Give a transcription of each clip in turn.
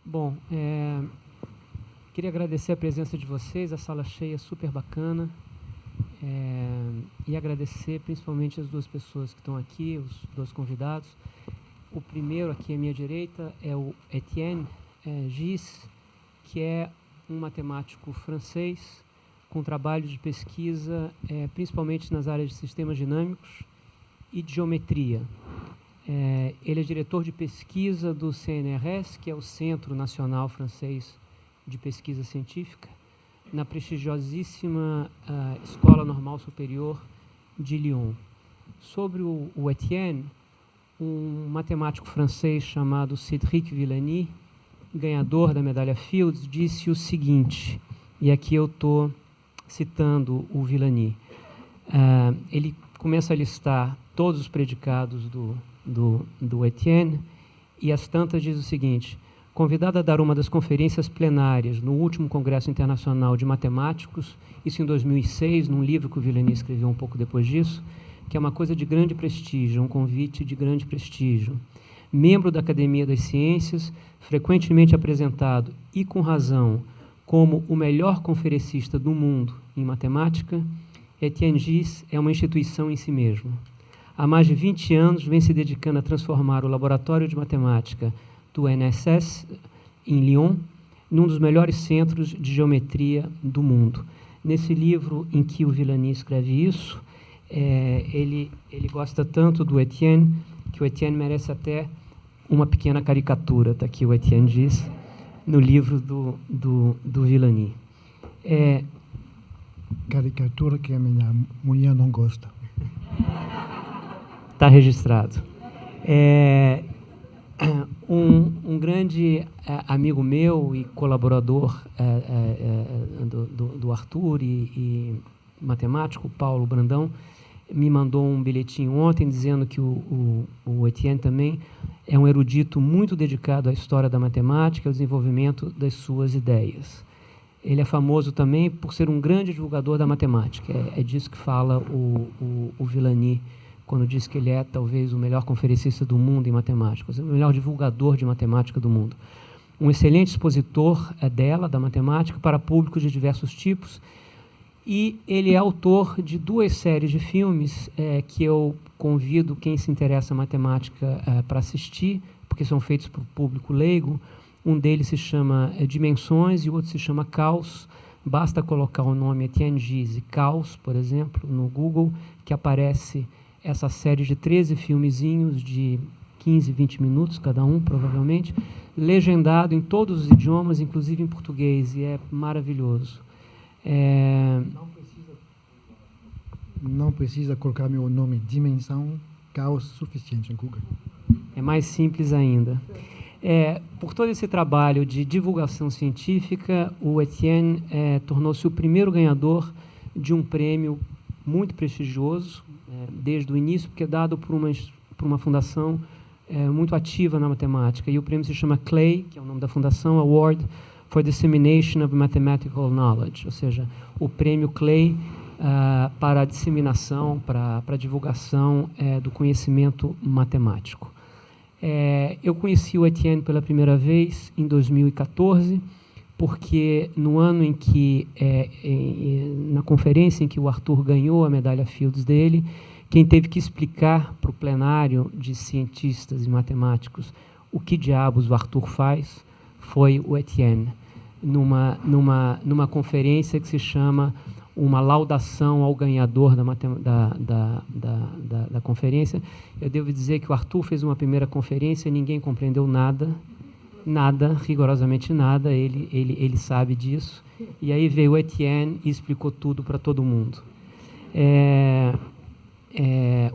Bom, queria agradecer a presença de vocês, a sala cheia, super bacana, e agradecer principalmente as duas pessoas que estão aqui, os dois convidados. O primeiro aqui à minha direita é o Etienne Gis, que é um matemático francês com trabalho de pesquisa principalmente nas áreas de sistemas dinâmicos e de geometria. Ele é diretor de pesquisa do CNRS, que é o Centro Nacional Francês de Pesquisa Científica, na prestigiosíssima Escola Normal Superior de Lyon. Sobre o Etienne, um matemático francês chamado Cédric Villani, ganhador da medalha Fields, disse o seguinte, e aqui eu estou citando o Villani. Ele começa a listar todos os predicados do Etienne, e às tantas diz o seguinte: convidado a dar uma das conferências plenárias no último Congresso Internacional de Matemáticos, isso em 2006, num livro que o Villani escreveu um pouco depois disso, que é uma coisa de grande prestígio, um convite de grande prestígio. Membro da Academia das Ciências, frequentemente apresentado, e com razão, como o melhor conferencista do mundo em matemática, Etienne Gis é uma instituição em si mesmo. Há mais de 20 anos vem se dedicando a transformar o Laboratório de Matemática do NSS, em Lyon, num dos melhores centros de geometria do mundo. Nesse livro em que o Villani escreve isso, ele gosta tanto do Etienne, que o Etienne merece até uma pequena caricatura. Está aqui o Etienne Gis, no livro do Villani. Caricatura que a minha mulher não gosta. Está registrado. Um grande amigo meu e colaborador do Arthur e matemático, Paulo Brandão, me mandou um bilhetinho ontem dizendo que o Etienne também é um erudito muito dedicado à história da matemática e ao desenvolvimento das suas ideias. Ele é famoso também por ser um grande divulgador da matemática. É disso que fala o Villani, quando diz que ele é talvez o melhor conferencista do mundo em matemática, o melhor divulgador de matemática do mundo. Um excelente expositor da matemática, para públicos de diversos tipos, e ele é autor de 2 séries de filmes que eu convido quem se interessa em matemática para assistir, porque são feitos para o público leigo. Um deles se chama Dimensões e o outro se chama Caos. Basta colocar o nome Etienne Gis e Caos, por exemplo, no Google, que aparece essa série de 13 filmezinhos de 15, 20 minutos cada um, provavelmente, legendado em todos os idiomas, inclusive em português, e é maravilhoso. Não precisa colocar meu nome, Dimensão, Caos, suficiente em Google. É mais simples ainda. Por todo esse trabalho de divulgação científica, o Etienne tornou-se o primeiro ganhador de um prêmio muito prestigioso, desde o início, porque é dado por uma fundação muito ativa na matemática. E o prêmio se chama CLAY, que é o nome da fundação, Award for Dissemination of Mathematical Knowledge, ou seja, o prêmio CLAY para a disseminação, para a divulgação do conhecimento matemático. Eu conheci o Etienne pela primeira vez em 2014, porque no ano em que, na conferência em que o Arthur ganhou a medalha Fields dele, quem teve que explicar para o plenário de cientistas e matemáticos o que diabos o Arthur faz foi o Etienne, numa conferência que se chama uma laudação ao ganhador da conferência. Eu devo dizer que o Arthur fez uma primeira conferência e ninguém compreendeu nada, rigorosamente nada, ele sabe disso. E aí veio o Etienne e explicou tudo para todo mundo.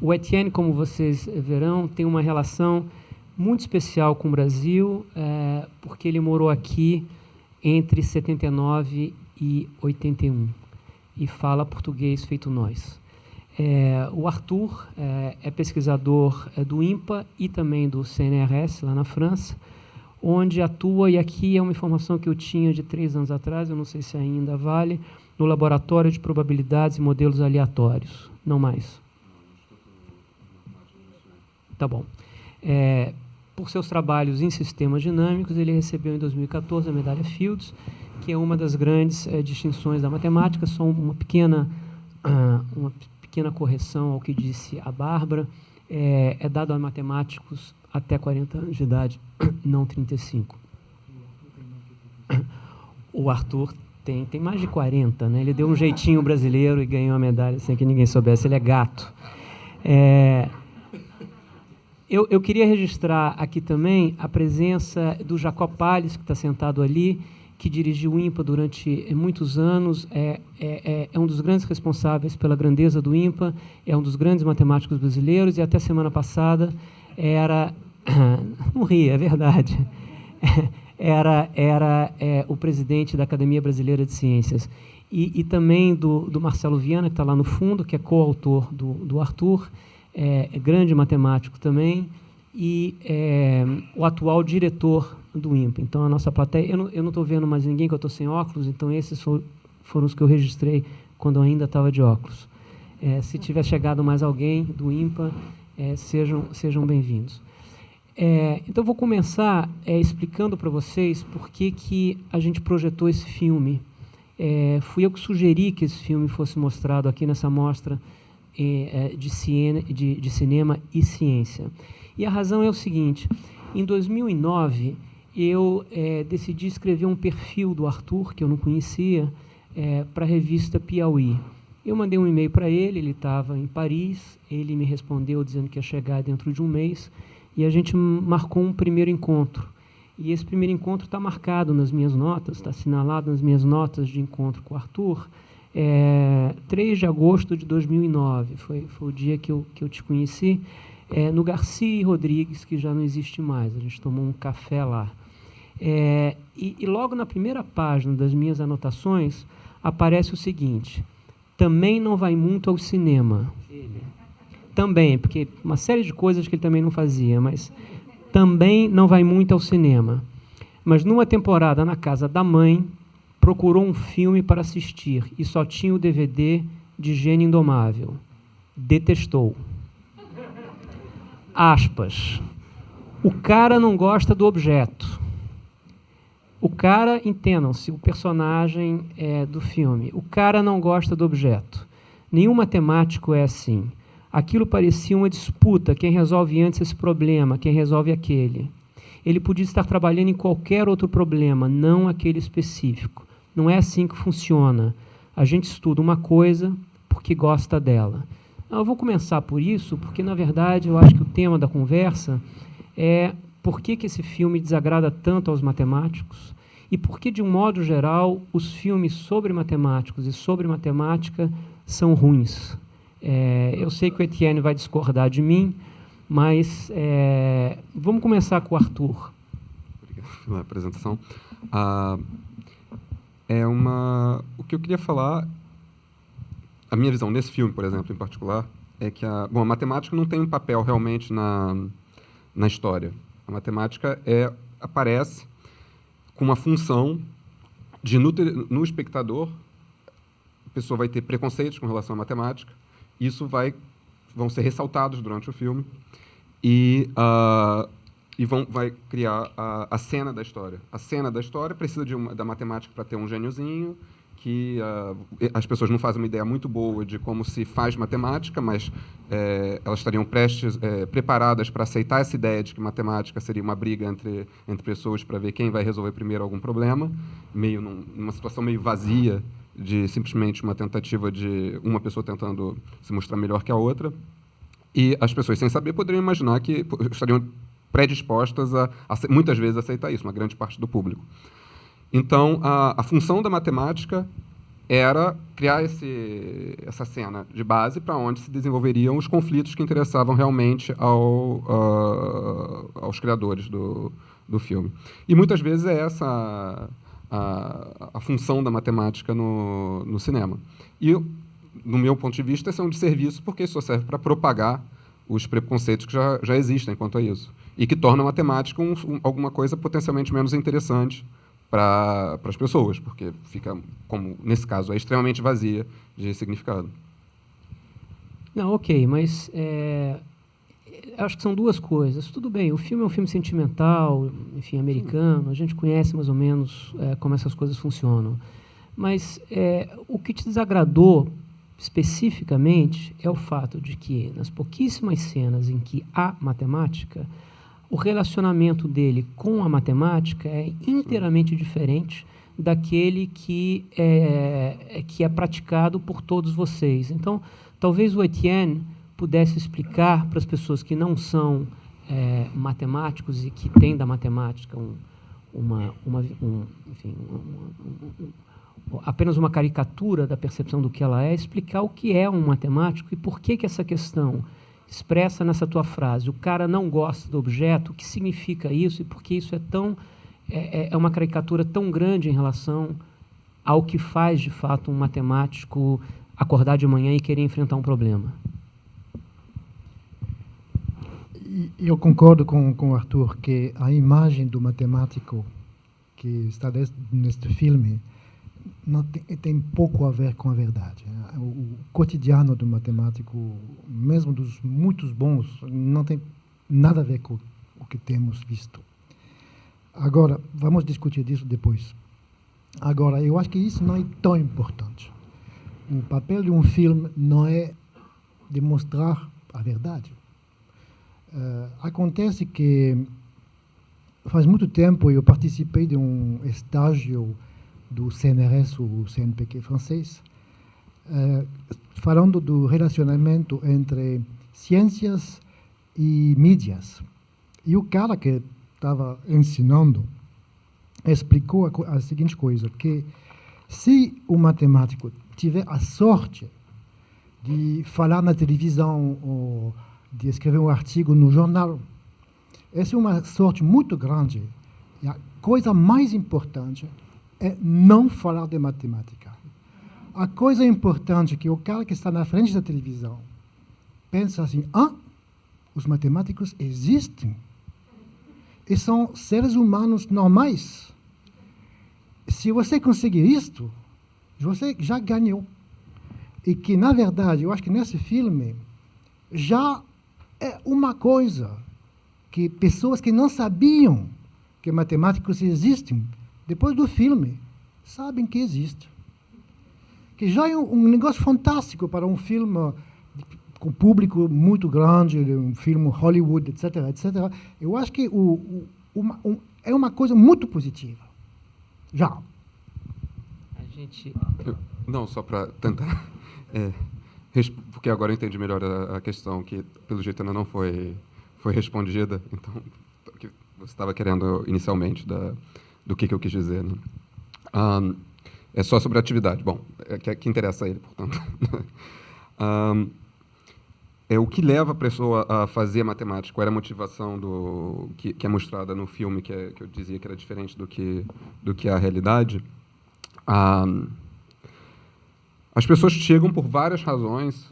O Etienne, como vocês verão, tem uma relação muito especial com o Brasil, porque ele morou aqui entre 79 e 81 e fala português feito nós. O Arthur é pesquisador do INPA e também do CNRS, lá na França, onde atua, e aqui é uma informação que eu tinha de 3 anos atrás, eu não sei se ainda vale, no Laboratório de Probabilidades e Modelos Aleatórios. Não mais. Tá bom. por seus trabalhos em sistemas dinâmicos, ele recebeu em 2014 a medalha Fields, que é uma das grandes distinções da matemática. Só uma pequena correção ao que disse a Bárbara. É dado a matemáticos até 40 anos de idade, não 35. O Arthur tem mais de 40, né? Ele deu um jeitinho brasileiro e ganhou a medalha sem que ninguém soubesse. Ele é gato. Eu queria registrar aqui também a presença do Jacob Palles, que está sentado ali, que dirigiu o INPA durante muitos anos, é um dos grandes responsáveis pela grandeza do INPA, é um dos grandes matemáticos brasileiros, e até semana passada era... Não ri, é verdade. Era o presidente da Academia Brasileira de Ciências. E também do Marcelo Viana, que está lá no fundo, que é coautor do Arthur, grande matemático também, e o atual diretor do INPA. Então, a nossa plateia... Eu não estou vendo mais ninguém, que eu estou sem óculos, então esses foram os que eu registrei quando eu ainda estava de óculos. Se tiver chegado mais alguém do INPA, sejam bem-vindos. Então, vou começar explicando para vocês por que a gente projetou esse filme. Fui eu que sugeri que esse filme fosse mostrado aqui nessa mostra de cinema e ciência. E a razão é o seguinte: em 2009, eu decidi escrever um perfil do Arthur, que eu não conhecia, para a revista Piauí. Eu mandei um e-mail para ele, ele estava em Paris, ele me respondeu dizendo que ia chegar dentro de um mês, e a gente marcou um primeiro encontro. E esse primeiro encontro está marcado nas minhas notas, está assinalado nas minhas notas de encontro com o Arthur, 3 de agosto de 2009, foi o dia que eu te conheci, no Garcia Rodrigues, que já não existe mais, a gente tomou um café lá. E logo na primeira página das minhas anotações, aparece o seguinte: também não vai muito ao cinema. Também, porque uma série de coisas que ele também não fazia, mas também não vai muito ao cinema. Mas numa temporada na casa da mãe, procurou um filme para assistir e só tinha o DVD de Gênio Indomável. Detestou. Aspas. O cara não gosta do objeto. O cara, entendam-se, o personagem do filme. O cara não gosta do objeto. Nenhum matemático é assim. Aquilo parecia uma disputa, quem resolve antes esse problema, quem resolve aquele. Ele podia estar trabalhando em qualquer outro problema, não aquele específico. Não é assim que funciona. A gente estuda uma coisa porque gosta dela. Eu vou começar por isso, porque, na verdade, eu acho que o tema da conversa é por que esse filme desagrada tanto aos matemáticos e por que, de um modo geral, os filmes sobre matemáticos e sobre matemática são ruins. Eu sei que o Etienne vai discordar de mim, mas vamos começar com o Arthur. Obrigado pela apresentação. O que eu queria falar, a minha visão nesse filme, por exemplo, em particular, é que a matemática não tem um papel realmente na história. A matemática aparece com uma função de, no espectador, a pessoa vai ter preconceitos com relação à matemática. Isso vão ser ressaltados durante o filme e vai criar a cena da história. A cena da história precisa da matemática para ter um gêniozinho, que as pessoas não fazem uma ideia muito boa de como se faz matemática, mas elas estariam preparadas para aceitar essa ideia de que matemática seria uma briga entre pessoas para ver quem vai resolver primeiro algum problema, meio numa situação meio vazia, de simplesmente uma tentativa de uma pessoa tentando se mostrar melhor que a outra. E as pessoas, sem saber, poderiam imaginar que estariam predispostas a muitas vezes, aceitar isso, uma grande parte do público. Então, a função da matemática era criar essa cena de base para onde se desenvolveriam os conflitos que interessavam realmente aos criadores do filme. E muitas vezes é essa a função da matemática no cinema. E, no meu ponto de vista, esse é um desserviço, porque isso só serve para propagar os preconceitos que já existem quanto a isso, e que tornam a matemática alguma coisa potencialmente menos interessante para as pessoas, porque fica, como nesse caso, extremamente vazia de significado. Não, ok, mas acho que são duas coisas. Tudo bem, o filme é um filme sentimental, enfim, americano, a gente conhece mais ou menos como essas coisas funcionam. Mas o que te desagradou especificamente é o fato de que, nas pouquíssimas cenas em que há matemática, o relacionamento dele com a matemática é inteiramente diferente daquele que é praticado por todos vocês. Então, talvez o Etienne pudesse explicar para as pessoas que não são matemáticos e que têm da matemática apenas uma caricatura da percepção do que ela é, explicar o que é um matemático e por que essa questão expressa nessa tua frase, o cara não gosta do objeto, o que significa isso e por que isso é uma caricatura tão grande em relação ao que faz, de fato, um matemático acordar de manhã e querer enfrentar um problema. Eu concordo com o Arthur que a imagem do matemático que está neste filme não tem pouco a ver com a verdade. O cotidiano do matemático, mesmo dos muitos bons, não tem nada a ver com o que temos visto. Agora, vamos discutir disso depois. Agora, eu acho que isso não é tão importante. O papel de um filme não é demonstrar a verdade. Acontece que faz muito tempo eu participei de um estágio do CNRS, o CNPq francês, falando do relacionamento entre ciências e mídias. E o cara que estava ensinando explicou a seguinte coisa, que se o matemático tiver a sorte de falar na televisão ou de escrever um artigo no jornal, essa é uma sorte muito grande. E a coisa mais importante é não falar de matemática. A coisa importante é que o cara que está na frente da televisão pensa assim, os matemáticos existem e são seres humanos normais. Se você conseguir isto, você já ganhou. E que, na verdade, eu acho que nesse filme já é uma coisa que pessoas que não sabiam que matemáticos existem, depois do filme, sabem que existe. Que já é um negócio fantástico para um filme com público muito grande, um filme Hollywood, etc., etc. Eu acho que é uma coisa muito positiva. Já. A gente... Não, só para tentar... porque agora eu entendi melhor a questão, que pelo jeito ainda não foi respondida, então, o que você estava querendo inicialmente, do que eu quis dizer. Né? É só sobre a atividade. Bom, que interessa a ele, portanto. O que leva a pessoa a fazer matemática? Qual era a motivação que é mostrada no filme, que eu dizia que era diferente do que é a realidade? As pessoas chegam por várias razões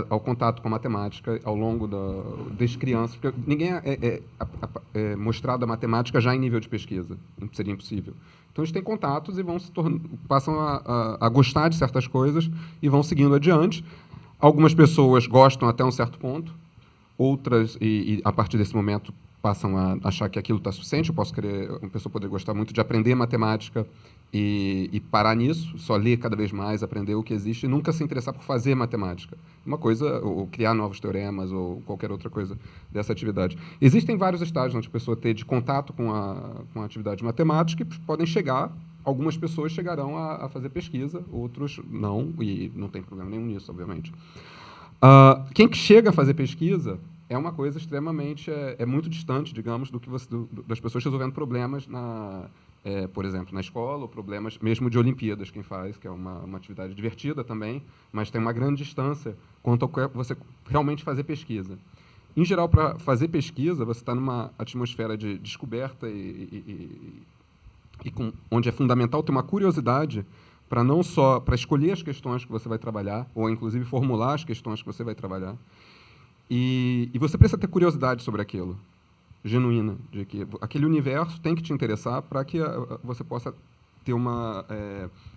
ao contato com a matemática ao longo das crianças, porque ninguém é mostrado a matemática já em nível de pesquisa, seria impossível. Então, eles têm contatos e passam a gostar de certas coisas e vão seguindo adiante. Algumas pessoas gostam até um certo ponto, outras, e a partir desse momento, passam a achar que aquilo está suficiente. Uma pessoa poder gostar muito de aprender matemática e parar nisso, só ler cada vez mais, aprender o que existe e nunca se interessar por fazer matemática. Uma coisa, ou criar novos teoremas, ou qualquer outra coisa dessa atividade. Existem vários estágios onde a pessoa tem de contato com a atividade matemática e podem chegar, algumas pessoas chegarão a fazer pesquisa, outros não, e não tem problema nenhum nisso, obviamente. Quem que chega a fazer pesquisa é uma coisa extremamente... É muito distante, digamos, das pessoas resolvendo problemas, por exemplo, na escola, ou problemas mesmo de Olimpíadas, quem faz, que é uma atividade divertida também, mas tem uma grande distância quanto a você realmente fazer pesquisa. Em geral, para fazer pesquisa, você está numa atmosfera de descoberta onde é fundamental ter uma curiosidade para não só para escolher as questões que você vai trabalhar, ou inclusive formular as questões que você vai trabalhar, e você precisa ter curiosidade sobre aquilo, genuína, de que aquele universo tem que te interessar para que você possa ter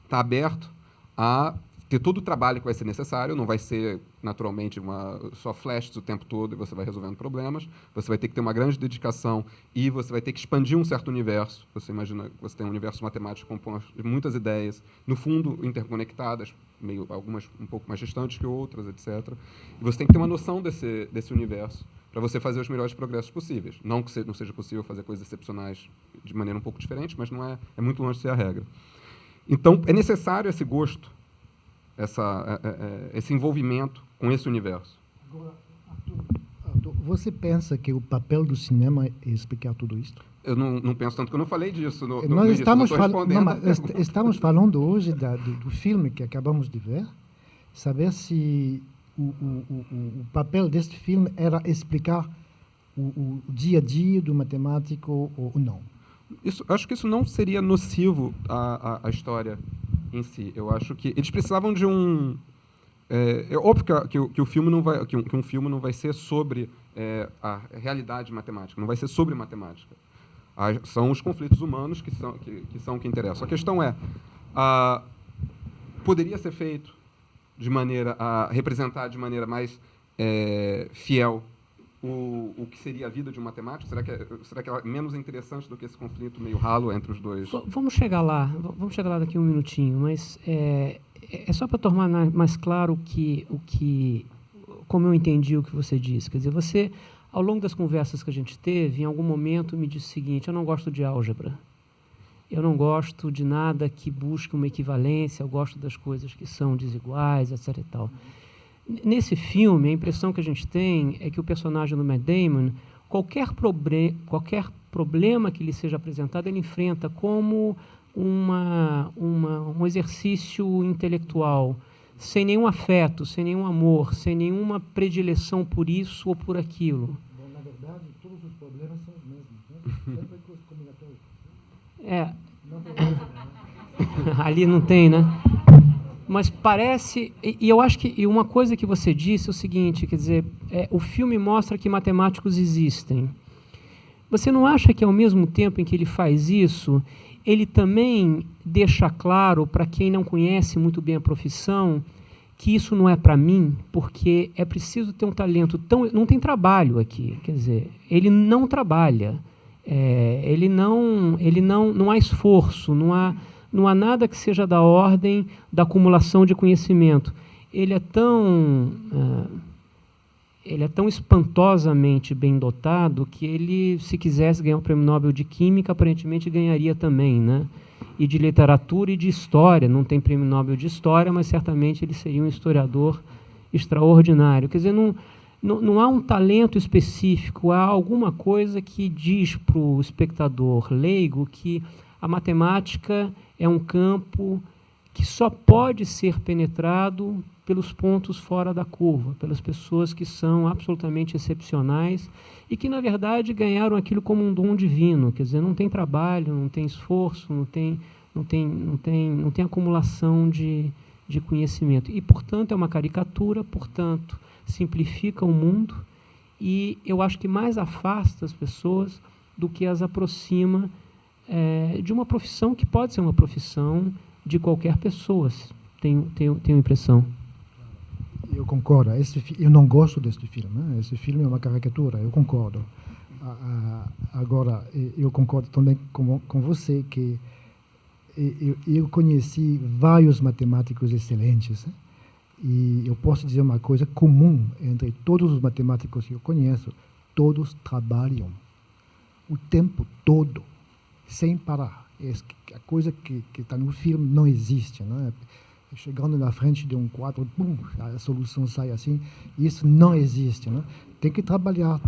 tá aberto a ter todo o trabalho que vai ser necessário, não vai ser, naturalmente, só flashes o tempo todo e você vai resolvendo problemas. Você vai ter que ter uma grande dedicação e você vai ter que expandir um certo universo. Você imagina que você tem um universo matemático composto de muitas ideias, no fundo, interconectadas, algumas um pouco mais distantes que outras, etc. E você tem que ter uma noção desse universo para você fazer os melhores progressos possíveis. Não que não seja possível fazer coisas excepcionais de maneira um pouco diferente, mas é muito longe de ser a regra. Então, é necessário esse gosto, esse envolvimento com esse universo. Agora, Arthur, você pensa que o papel do cinema é explicar tudo isso? Eu não penso tanto, que eu não falei disso Nós estamos, respondendo. estamos falando hoje do filme que acabamos de ver, saber se o papel deste filme era explicar o dia a dia do matemático ou não. Acho que isso não seria nocivo à história em si. Eu acho que eles precisavam de um... É óbvio que um filme não vai ser sobre a realidade matemática, não vai ser sobre matemática. São os conflitos humanos que são o que interessam. A questão poderia ser feito de maneira a representar de maneira mais fiel o que seria a vida de um matemático? Será que ela é menos interessante do que esse conflito meio ralo entre os dois? Vamos chegar lá daqui um minutinho, mas é só para tornar mais claro como eu entendi o que você disse. Quer dizer, você, ao longo das conversas que a gente teve, em algum momento me disse o seguinte: eu não gosto de álgebra, eu não gosto de nada que busque uma equivalência, eu gosto das coisas que são desiguais, etc. e tal. Nesse filme, a impressão que a gente tem é que o personagem do Matt Damon, qualquer problema que lhe seja apresentado, ele enfrenta como um exercício intelectual, sem nenhum afeto, sem nenhum amor, sem nenhuma predileção por isso ou por aquilo. Bom, na verdade, todos os problemas são os mesmos, né? Sempre coisas combinatórias. Não tem coisa, né? Ali não tem, né? Mas parece... E eu acho que uma coisa que você disse é o seguinte, quer dizer, o filme mostra que matemáticos existem. Você não acha que, ao mesmo tempo em que ele faz isso, ele também deixa claro, para quem não conhece muito bem a profissão, que isso não é para mim, porque é preciso ter um talento tão... Não tem trabalho aqui, quer dizer, ele não trabalha, não há esforço, não há nada que seja da ordem da acumulação de conhecimento. Ele é tão espantosamente bem dotado que ele, se quisesse ganhar o Prêmio Nobel de Química, aparentemente ganharia também, né? E de literatura e de história. Não tem Prêmio Nobel de História, mas certamente ele seria um historiador extraordinário. Quer dizer, não há um talento específico, há alguma coisa que diz para o espectador leigo que a matemática é um campo que só pode ser penetrado pelos pontos fora da curva, pelas pessoas que são absolutamente excepcionais e que, na verdade, ganharam aquilo como um dom divino. Quer dizer, não tem trabalho, não tem esforço, não tem acumulação de conhecimento. E, portanto, é uma caricatura, portanto, simplifica o mundo e eu acho que mais afasta as pessoas do que as aproxima de uma profissão que pode ser uma profissão de qualquer pessoa. Tenho impressão. Eu concordo. Eu não gosto deste filme. Né? Esse filme é uma caricatura, eu concordo. Agora, eu concordo também com você que eu conheci vários matemáticos excelentes. Né? E eu posso dizer uma coisa comum entre todos os matemáticos que eu conheço: todos trabalham o tempo todo, sem parar. A coisa que está no filme não existe. Né? Chegando na frente de um quadro, pum, a solução sai assim. Isso não existe. Né? Tem que trabalhar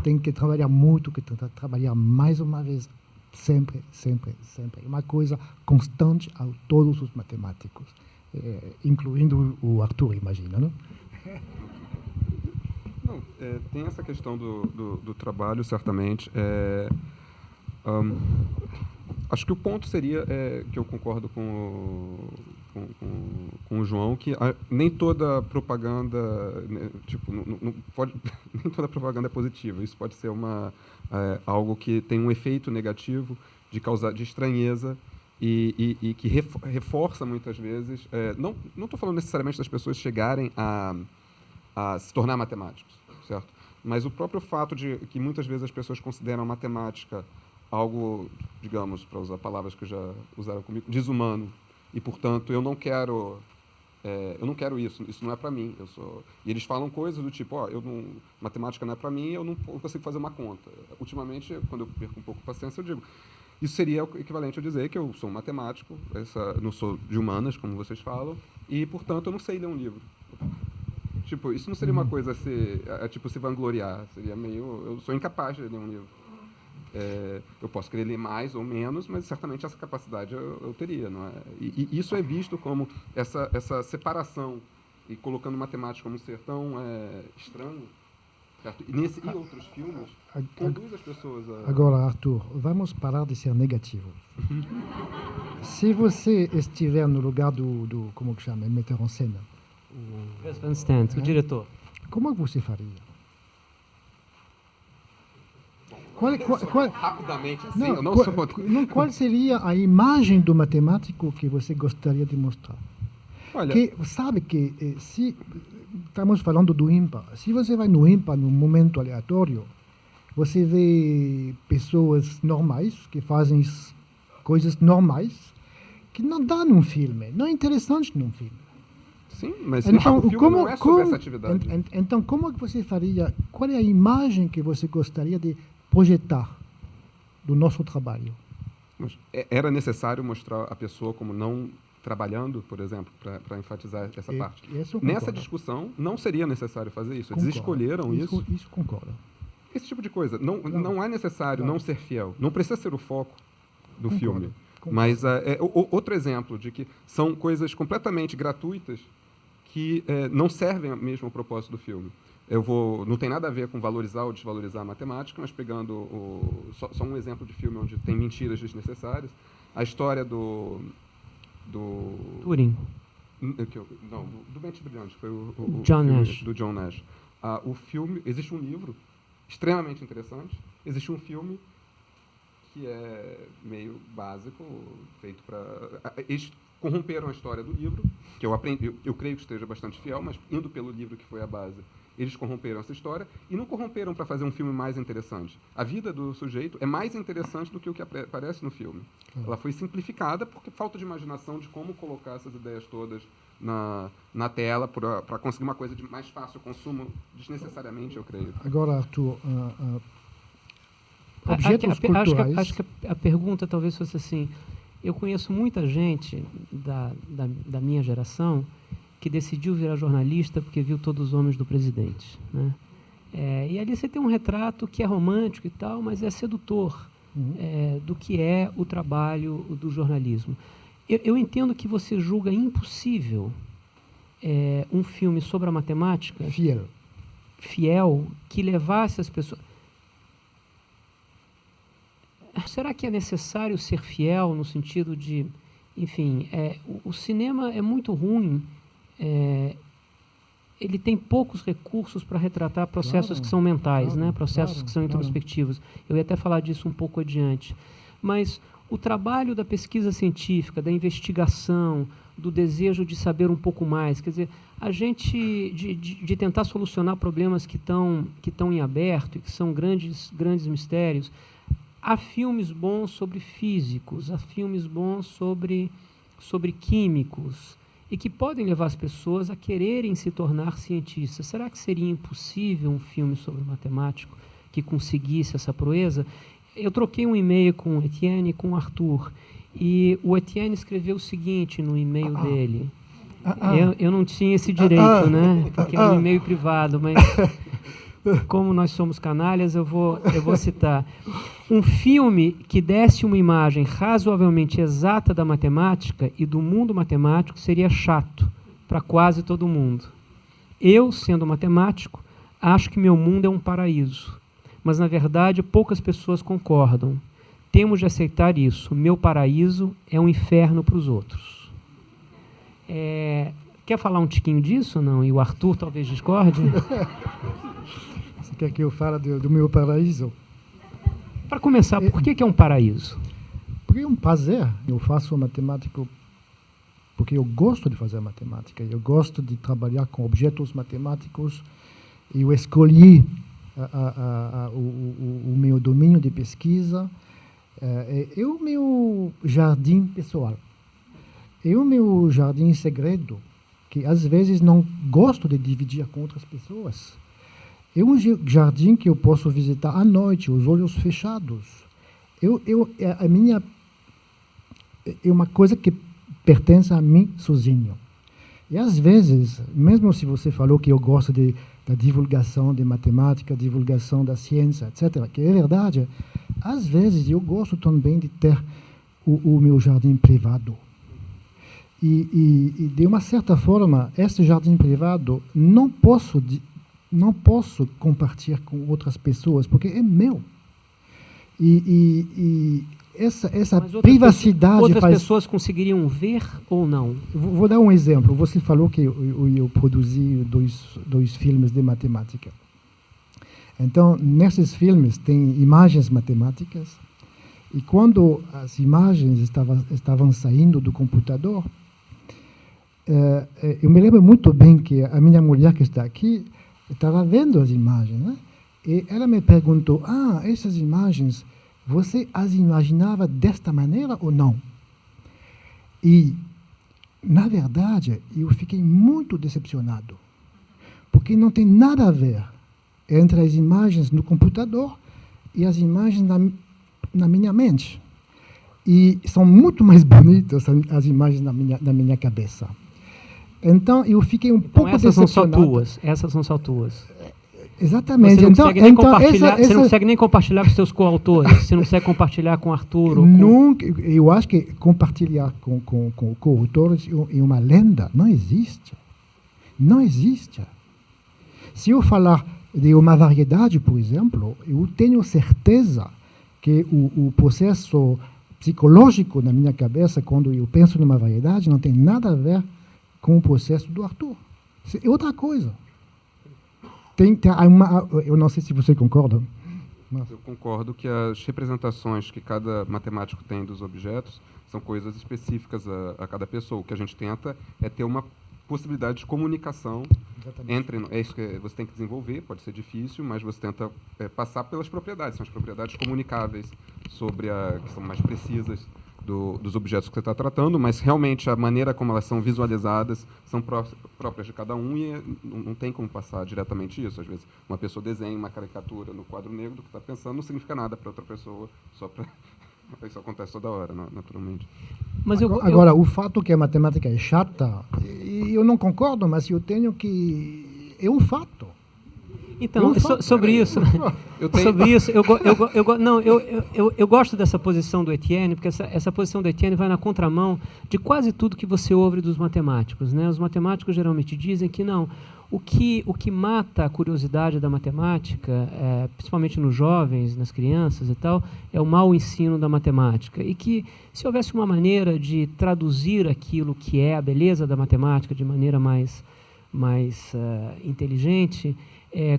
muito, tem que trabalhar mais uma vez, sempre, sempre, sempre. É uma coisa constante a todos os matemáticos, incluindo o Arthur, imagina, não? Não, tem essa questão do trabalho, certamente. Acho que o ponto seria que eu concordo com o João, que nem toda propaganda, né, não pode, nem toda propaganda é positiva. Isso pode ser algo que tem um efeito negativo de estranheza e que reforça muitas vezes... não estou falando necessariamente das pessoas chegarem a se tornar matemáticos, certo? Mas o próprio fato de que muitas vezes as pessoas consideram a matemática algo, digamos, para usar palavras que já usaram comigo, desumano, e, portanto, eu não quero isso não é para mim. E eles falam coisas do tipo, matemática não é para mim, eu não consigo fazer uma conta. Ultimamente, quando eu perco um pouco de paciência, eu digo, isso seria o equivalente a dizer que eu sou um matemático, não sou de humanas, como vocês falam, e, portanto, eu não sei ler um livro. Tipo, isso não seria uma coisa se vangloriar, seria meio... Eu sou incapaz de ler um livro. Eu posso querer ler mais ou menos, mas certamente essa capacidade eu teria, não é? E isso é visto como essa separação, e colocando matemática como um ser tão estranho, certo? E outros filmes, conduz as pessoas a... Agora, Arthur, vamos parar de ser negativos. Se você estiver no lugar do como que chama, metteur en scène, Gus Van Sant, o diretor. como você faria? Rapidamente, assim, qual seria a imagem do matemático que você gostaria de mostrar? Olha, Sabe que se estamos falando do ímpar, se você vai no ímpar num momento aleatório, você vê pessoas normais que fazem coisas normais que não dá num filme, não é interessante num filme. sim, mas Então, o filme não é sobre essa atividade. Então, como que você faria? Qual é a imagem que você gostaria de projetar do nosso trabalho? Mas era necessário mostrar a pessoa como não trabalhando, por exemplo, para enfatizar essa parte. Nessa discussão, não seria necessário fazer isso. Eles escolheram isso. Isso concordo. Esse tipo de coisa. Não é necessário não ser fiel. Não precisa ser o foco do filme. Mas outro exemplo de que são coisas completamente gratuitas que não servem mesmo ao propósito do filme. Não tem nada a ver com valorizar ou desvalorizar a matemática, mas pegando só um exemplo de filme onde tem mentiras desnecessárias. A história do Turing. Do Mente Brilhante, foi o John filme Nash. do John Nash. O filme, existe um livro extremamente interessante, existe um filme que é meio básico, feito para... Eles corromperam a história do livro, que eu creio que esteja bastante fiel, mas indo pelo livro que foi a base, eles corromperam essa história e não corromperam para fazer um filme mais interessante. A vida do sujeito é mais interessante do que o que aparece no filme. Ela foi simplificada porque falta de imaginação de como colocar essas ideias todas na tela para conseguir uma coisa de mais fácil consumo, desnecessariamente, eu creio. Agora, Arthur, objetos culturais... Acho que a pergunta talvez fosse assim, eu conheço muita gente da minha geração que decidiu virar jornalista porque viu Todos os Homens do Presidente, né? E ali você tem um retrato que é romântico e tal, mas é sedutor do que é o trabalho do jornalismo. Eu entendo que você julga impossível um filme sobre a matemática fiel que levasse as pessoas... Será que é necessário ser fiel no sentido de... Enfim, o cinema é muito ruim. Ele tem poucos recursos para retratar processos que são mentais, né? Processos que são introspectivos. Eu ia até falar disso um pouco adiante. Mas o trabalho da pesquisa científica, da investigação, do desejo de saber um pouco mais, quer dizer, a gente de tentar solucionar problemas que estão em aberto e que são grandes mistérios. Há filmes bons sobre físicos, há filmes bons sobre químicos, e que podem levar as pessoas a quererem se tornar cientistas. Será que seria impossível um filme sobre matemático que conseguisse essa proeza? Eu troquei um e-mail com o Etienne e com o Arthur, e o Etienne escreveu o seguinte no e-mail dele. Eu não tinha esse direito, né? Porque é um e-mail privado, mas como nós somos canalhas, eu vou citar. Um filme que desse uma imagem razoavelmente exata da matemática e do mundo matemático seria chato para quase todo mundo. Eu, sendo matemático, acho que meu mundo é um paraíso, mas, na verdade, poucas pessoas concordam. Temos de aceitar isso. Meu paraíso é um inferno para os outros. Quer falar um tiquinho disso, não? E o Arthur talvez discorde? Você quer que eu fale do meu paraíso? Para começar, por que é um paraíso? porque é um prazer. Eu faço matemática porque eu gosto de fazer matemática. Eu gosto de trabalhar com objetos matemáticos. Eu escolhi o meu domínio de pesquisa. É o meu jardim pessoal. É o meu jardim segredo, que às vezes não gosto de dividir com outras pessoas. É um jardim que eu posso visitar à noite, os olhos fechados. É uma coisa que pertence a mim sozinho. E às vezes, mesmo se você falou que eu gosto da divulgação de matemática, divulgação da ciência, etc., que é verdade, às vezes eu gosto também de ter o meu jardim privado. E de uma certa forma, esse jardim privado não posso compartilhar com outras pessoas, porque é meu. Essa privacidade outras pessoas conseguiriam ver ou não? Vou dar um exemplo. Você falou que eu produzi dois filmes de matemática. Então, nesses filmes tem imagens matemáticas, e quando as imagens estavam saindo do computador, eu me lembro muito bem que a minha mulher que está aqui estava vendo as imagens, né? E ela me perguntou: essas imagens, você as imaginava desta maneira ou não? E, na verdade, eu fiquei muito decepcionado, porque não tem nada a ver entre as imagens no computador e as imagens na minha mente. E são muito mais bonitas as imagens na minha cabeça. Então, eu fiquei um pouco decepcionado. Essas são só tuas. Exatamente. Você não consegue nem compartilhar com seus coautores, você não consegue compartilhar com Arthur. Nunca, eu acho que compartilhar com coautores é uma lenda. Não existe. Não existe. Se eu falar de uma variedade, por exemplo, eu tenho certeza que o processo psicológico na minha cabeça, quando eu penso numa variedade, não tem nada a ver com o processo do Arthur. É outra coisa. Eu não sei se você concorda. Mas... Eu concordo que as representações que cada matemático tem dos objetos são coisas específicas a cada pessoa. O que a gente tenta é ter uma possibilidade de comunicação. Exatamente. Entre... É isso que você tem que desenvolver, pode ser difícil, mas você tenta passar pelas propriedades. São as propriedades comunicáveis, que são mais precisas dos objetos que você está tratando, mas realmente a maneira como elas são visualizadas são próprias de cada um, e não tem como passar diretamente isso. Às vezes uma pessoa desenha uma caricatura no quadro negro do que está pensando, não significa nada para outra pessoa, isso acontece toda hora, naturalmente. Mas agora, o fato que a matemática é chata, eu não concordo, mas eu tenho que... É um fato. Então, sobre isso, eu gosto dessa posição do Etienne, porque essa posição do Etienne vai na contramão de quase tudo que você ouve dos matemáticos, né? Os matemáticos geralmente dizem que não. O que mata a curiosidade da matemática, principalmente nos jovens, nas crianças e tal, é o mau ensino da matemática. E que, se houvesse uma maneira de traduzir aquilo que é a beleza da matemática de maneira mais inteligente,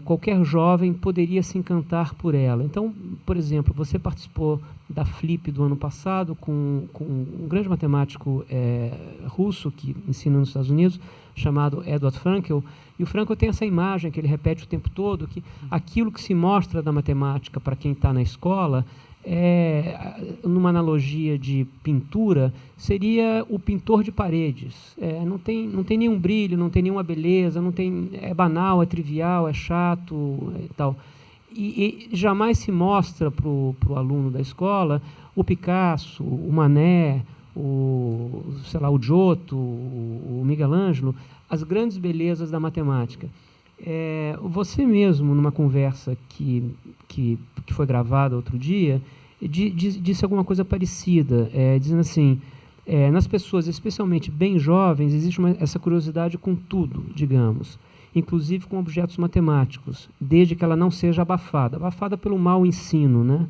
qualquer jovem poderia se encantar por ela. Então, por exemplo, você participou da Flip do ano passado com um grande matemático russo que ensina nos Estados Unidos, chamado Edward Frankel, e o Frankel tem essa imagem que ele repete o tempo todo, que aquilo que se mostra da matemática para quem está na escola, numa analogia de pintura, seria o pintor de paredes. Não tem nenhum brilho, não tem nenhuma beleza, é banal, é trivial, é chato e tal. E jamais se mostra para o aluno da escola o Picasso, o Manet, o Giotto, o Michelangelo, as grandes belezas da matemática. Você mesmo, numa conversa que foi gravada outro dia, disse alguma coisa parecida, dizendo assim, nas pessoas, especialmente bem jovens, existe essa curiosidade com tudo, digamos, inclusive com objetos matemáticos, desde que ela não seja abafada pelo mau ensino, né?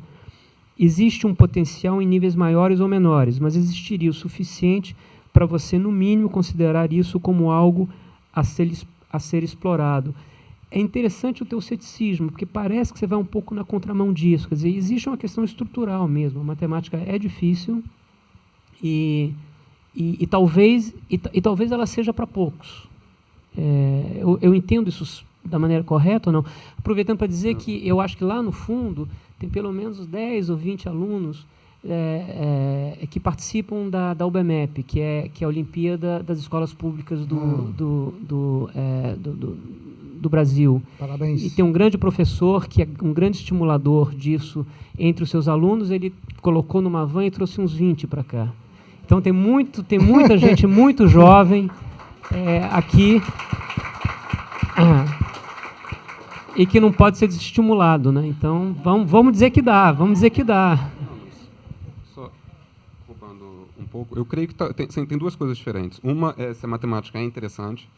Existe um potencial em níveis maiores ou menores, mas existiria o suficiente para você, no mínimo, considerar isso como algo a ser explorado. é interessante o teu ceticismo, porque parece que você vai um pouco na contramão disso. Quer dizer, existe uma questão estrutural mesmo. A matemática é difícil e talvez ela seja para poucos. Eu entendo isso da maneira correta ou não? Aproveitando para dizer que eu acho que lá no fundo tem pelo menos 10 ou 20 alunos que participam da UBMEP, que é a Olimpíada das Escolas Públicas do Brasil. Parabéns. E tem um grande professor que é um grande estimulador disso entre os seus alunos. Ele colocou numa van e trouxe uns 20 para cá. Então tem muita gente muito jovem aqui e que não pode ser desestimulado, né? Então vamos dizer que dá, Só roubando um pouco, eu creio que tem duas coisas diferentes. Uma é se a matemática é interessante,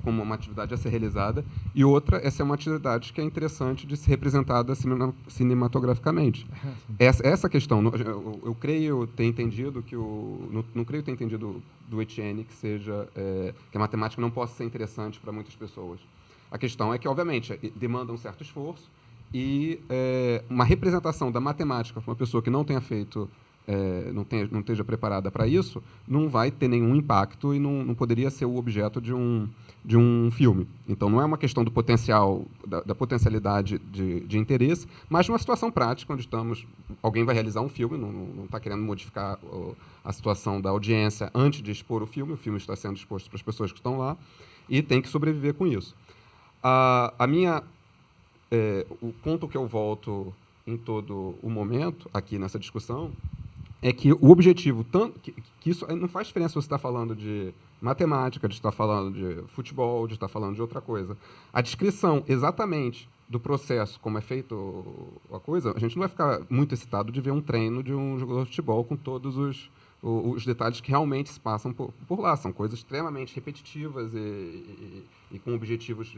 como uma atividade a ser realizada, e outra é ser uma atividade que é interessante de ser representada cinematograficamente. Essa questão, eu creio ter entendido não creio ter entendido do Etienne que a matemática não possa ser interessante para muitas pessoas. A questão é que, obviamente, demanda um certo esforço e uma representação da matemática para uma pessoa que não tenha feito, não esteja preparada para isso, não vai ter nenhum impacto e não poderia ser o objeto de um filme. Então, não é uma questão do potencial, da potencialidade de interesse, mas de uma situação prática, onde alguém vai realizar um filme, não está querendo modificar a situação da audiência antes de expor o filme está sendo exposto para as pessoas que estão lá, e tem que sobreviver com isso. O ponto que eu volto em todo o momento, aqui nessa discussão, é que o objetivo, que isso não faz diferença se você está falando de matemática, de estar falando de futebol, de estar falando de outra coisa. A descrição exatamente do processo, como é feito a coisa, a gente não vai ficar muito excitado de ver um treino de um jogador de futebol com todos os detalhes que realmente se passam por lá. São coisas extremamente repetitivas e com objetivos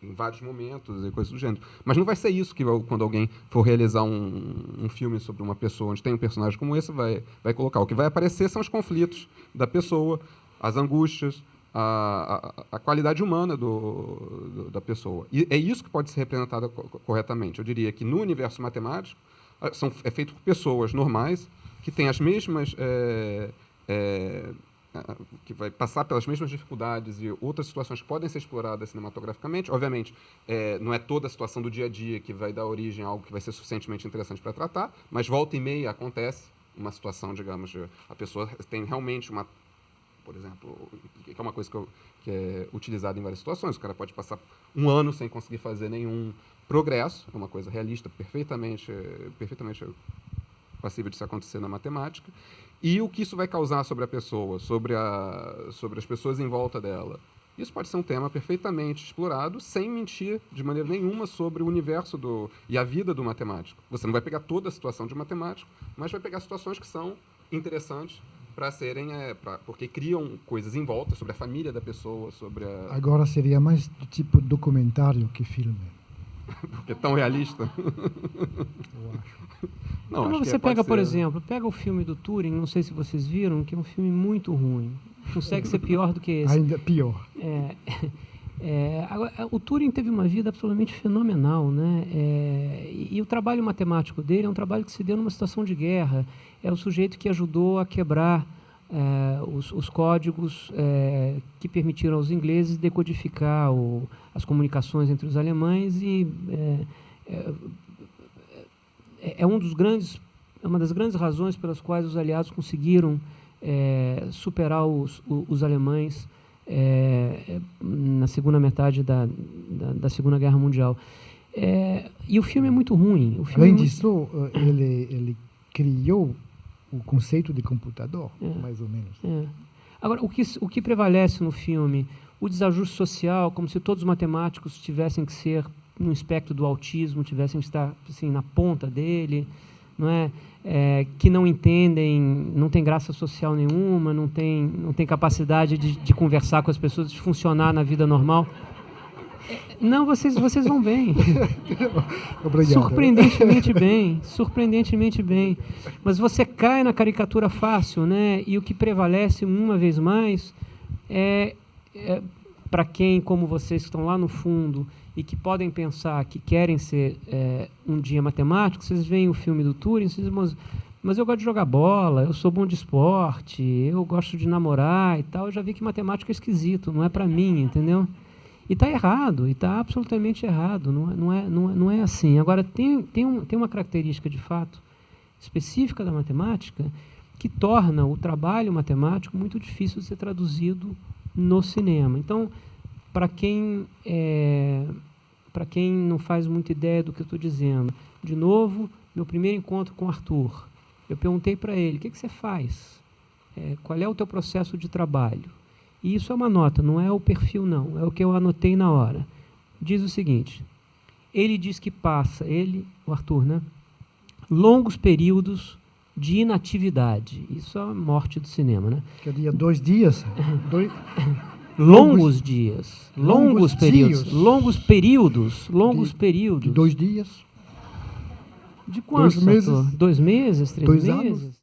em vários momentos e coisas do gênero. Mas não vai ser isso que, quando alguém for realizar um filme sobre uma pessoa onde tem um personagem como esse, vai colocar. O que vai aparecer são os conflitos da pessoa, as angústias, a qualidade humana da pessoa. E é isso que pode ser representado corretamente. Eu diria que, no universo matemático, é feito por pessoas normais, que têm as mesmas... que vai passar pelas mesmas dificuldades e outras situações que podem ser exploradas cinematograficamente. Obviamente, não é toda a situação do dia a dia que vai dar origem a algo que vai ser suficientemente interessante para tratar, mas volta e meia acontece uma situação, digamos, a pessoa tem realmente por exemplo, que é uma coisa que é utilizada em várias situações. O cara pode passar um ano sem conseguir fazer nenhum progresso, é uma coisa realista, perfeitamente passível de se acontecer na matemática, e o que isso vai causar sobre a pessoa, sobre as pessoas em volta dela. Isso pode ser um tema perfeitamente explorado, sem mentir de maneira nenhuma sobre o universo e a vida do matemático. Você não vai pegar toda a situação de um matemático, mas vai pegar situações que são interessantes para serem, porque criam coisas em volta sobre a família da pessoa, sobre a... Agora seria mais do tipo documentário que filme. Porque é tão realista. Eu acho. Não, então, acho você pega, por ser... exemplo, pega o filme do Turing, não sei se vocês viram, que é um filme muito ruim. Consegue ser pior do que esse. Ainda pior. Agora, o Turing teve uma vida absolutamente fenomenal, né? E o trabalho matemático dele é um trabalho que se deu numa situação de guerra. É o sujeito que ajudou a quebrar os códigos que permitiram aos ingleses decodificar as comunicações entre os alemães e é uma das grandes razões pelas quais os aliados conseguiram superar os alemães na segunda metade da Segunda Guerra Mundial. E o filme é muito ruim. Além disso, ele criou o conceito de computador, mais ou menos. Agora, o que prevalece no filme? O desajuste social, como se todos os matemáticos tivessem que ser no espectro do autismo, tivessem que estar assim, na ponta dele, não é? Que não entendem, não tem graça social nenhuma, não tem capacidade de conversar com as pessoas, de funcionar na vida normal. Não, vocês vão bem. Obrigado. Surpreendentemente bem. Mas você cai na caricatura fácil, né? E o que prevalece uma vez mais para quem, como vocês que estão lá no fundo e que podem pensar que querem ser um dia matemáticos, vocês veem o filme do Turing, vocês dizem, mas eu gosto de jogar bola, eu sou bom de esporte, eu gosto de namorar e tal, eu já vi que matemática é esquisito, não é para mim, entendeu? E está errado, e está absolutamente errado, não é assim. Agora, tem uma característica, de fato, específica da matemática, que torna o trabalho matemático muito difícil de ser traduzido no cinema. Então, para quem não faz muita ideia do que eu estou dizendo, de novo, meu primeiro encontro com o Arthur, eu perguntei para ele, o que você faz? Qual é o teu processo de trabalho? E isso é uma nota, não é o perfil não, é o que eu anotei na hora. Diz o seguinte, ele diz que passa, o Arthur, né, longos períodos de inatividade. Isso é a morte do cinema, né? Que é 2 dias. Longos dias. Longos períodos. Dias. Longos períodos. Longos períodos. De 2 dias. De quantos, 2 meses. Arthur? 2 meses? 3 2 meses? anos.